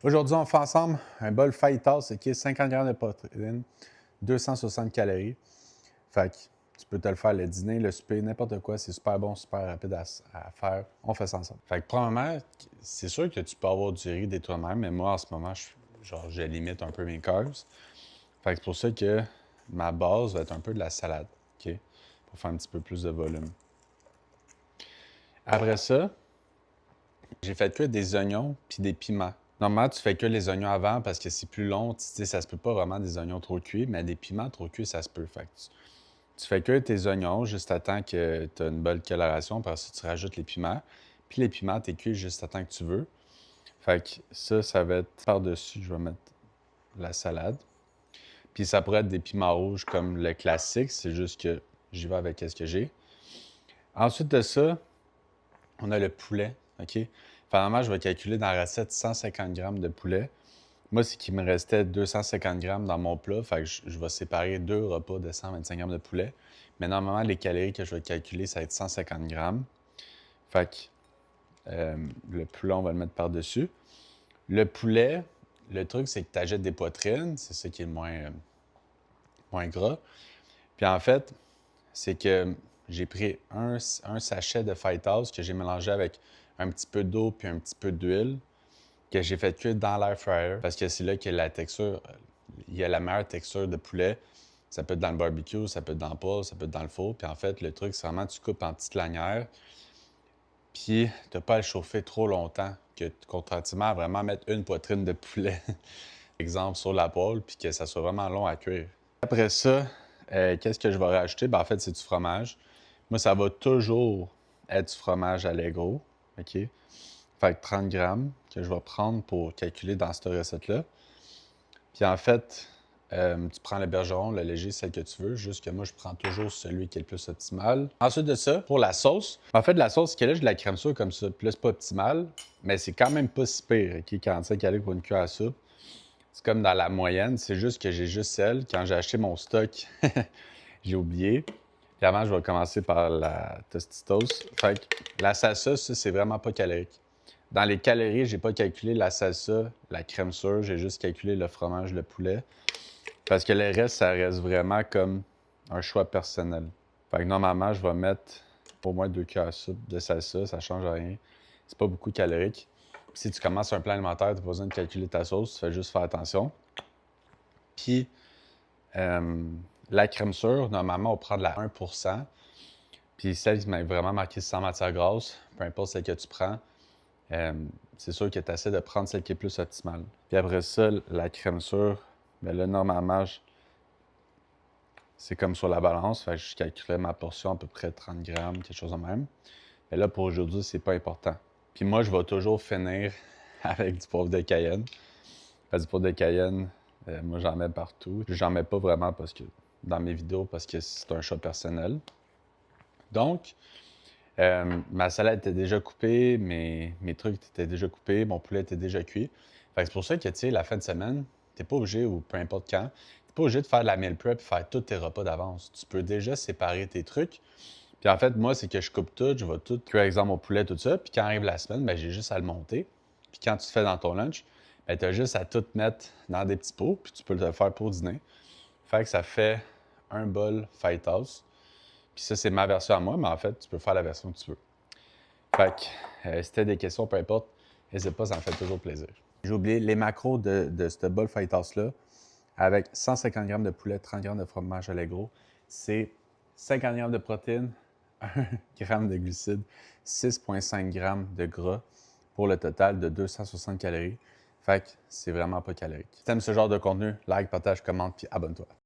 Aujourd'hui, on fait ensemble un bol fajitas qui est 50 grammes de protéines, 260 calories. Fait que tu peux te le faire le dîner, le souper, n'importe quoi. C'est super bon, super rapide à faire. On fait ça ensemble. Fait que premièrement, c'est sûr que tu peux avoir du riz dès toi-même, mais moi, en ce moment, je limite un peu mes carbs. Fait que c'est pour ça que ma base va être un peu de la salade, OK? Pour faire un petit peu plus de volume. Après ça, j'ai fait cuire des oignons puis des piments. Normalement, tu fais cuire les oignons avant parce que c'est plus long. Tu sais, ça se peut pas vraiment des oignons trop cuits, mais des piments trop cuits, ça se peut. Fait que tu fais cuire tes oignons juste à temps que tu as une bonne coloration. Par ça, tu rajoutes les piments. Puis les piments, tu cuis juste à temps que tu veux. Fait que ça va être par-dessus. Je vais mettre la salade. Puis ça pourrait être des piments rouges comme le classique. C'est juste que j'y vais avec ce que j'ai. Ensuite de ça, on a le poulet, OK? Finalement, je vais calculer dans la recette 150 grammes de poulet. Moi, c'est qu'il me restait 250 grammes dans mon plat. Fait que je vais séparer 2 repas de 125 grammes de poulet. Mais normalement, les calories que je vais calculer, ça va être 150 grammes. Fait que le poulet, on va le mettre par-dessus. Le poulet, le truc, c'est que tu achètes des poitrines. C'est ça qui est le moins gras. Puis en fait, c'est que j'ai pris un sachet de fajitas que j'ai mélangé avec un petit peu d'eau puis un petit peu d'huile que j'ai fait cuire dans l'air fryer parce que c'est là que la texture, il y a la meilleure texture de poulet. Ça peut être dans le barbecue, ça peut être dans le poêle, ça peut être dans le four. Puis en fait, le truc, c'est vraiment tu coupes en petites lanières puis tu n'as pas à le chauffer trop longtemps que contrairement à vraiment mettre une poitrine de poulet, exemple, sur la poêle puis que ça soit vraiment long à cuire. Après ça, qu'est-ce que je vais rajouter? Ben, en fait, c'est du fromage. Moi, ça va toujours être du fromage Allegro, OK? Fait que 30 grammes que je vais prendre pour calculer dans cette recette-là. Puis en fait, tu prends le bergeron, le léger, celle que tu veux, juste que moi, je prends toujours celui qui est le plus optimal. Ensuite de ça, pour la sauce, en fait, la sauce, qui est là, j'ai de la crème sûre comme ça. Puis là, c'est pas optimal, mais c'est quand même pas si pire, OK? 45 calories pour une cuillère à soupe. C'est comme dans la moyenne, c'est juste que j'ai juste celle. Quand j'ai acheté mon stock, j'ai oublié. Puis avant, je vais commencer par la Tostitos. Fait que la salsa, ça, c'est vraiment pas calorique. Dans les calories, j'ai pas calculé la salsa, la crème sûre, j'ai juste calculé le fromage, le poulet. Parce que le reste, ça reste vraiment comme un choix personnel. Fait que normalement, je vais mettre au moins 2 cuillères à soupe de salsa, ça change rien. C'est pas beaucoup calorique. Puis si tu commences un plan alimentaire, tu n'as pas besoin de calculer ta sauce, tu fais juste faire attention. Puis la crème sûre, normalement, on prend de la 1%. Puis celle qui m'a vraiment marqué sans matière grasse, peu importe celle que tu prends, c'est sûr que tu essaies de prendre celle qui est plus optimale. Puis après ça, la crème sûre, bien là, normalement, c'est comme sur la balance. Fait que je calculais ma portion à peu près 30 grammes, quelque chose de même. Mais là, pour aujourd'hui, c'est pas important. Puis moi, je vais toujours finir avec du poivre de Cayenne. Parce que du poivre de Cayenne, moi, j'en mets partout. J'en mets pas vraiment parce que dans mes vidéos parce que c'est un choix personnel. Donc, ma salade était déjà coupée, mes trucs étaient déjà coupés, mon poulet était déjà cuit. Fait que c'est pour ça que, tu sais, la fin de semaine, t'es pas obligé, ou peu importe quand, t'es pas obligé de faire de la meal prep et faire tous tes repas d'avance. Tu peux déjà séparer tes trucs. Puis en fait, moi, c'est que je coupe tout, je vais tout cuire, exemple, mon poulet, tout ça. Puis quand arrive la semaine, ben, j'ai juste à le monter. Puis quand tu te fais dans ton lunch, ben, tu as juste à tout mettre dans des petits pots, puis tu peux le faire pour dîner. Fait que ça fait un bol fajitas. Puis ça, c'est ma version à moi, mais en fait, tu peux faire la version que tu veux. Fait que si tu as des questions, peu importe, n'hésite pas, ça me fait toujours plaisir. J'ai oublié les macros de ce bol fajitas-là, avec 150 grammes de poulet, 30 grammes de fromage Allegro. C'est 50 grammes de protéines, 1 gramme de glucides, 6,5 grammes de gras pour le total de 260 calories. Fait que c'est vraiment pas calorique. Si tu aimes ce genre de contenu, like, partage, commente, puis abonne-toi.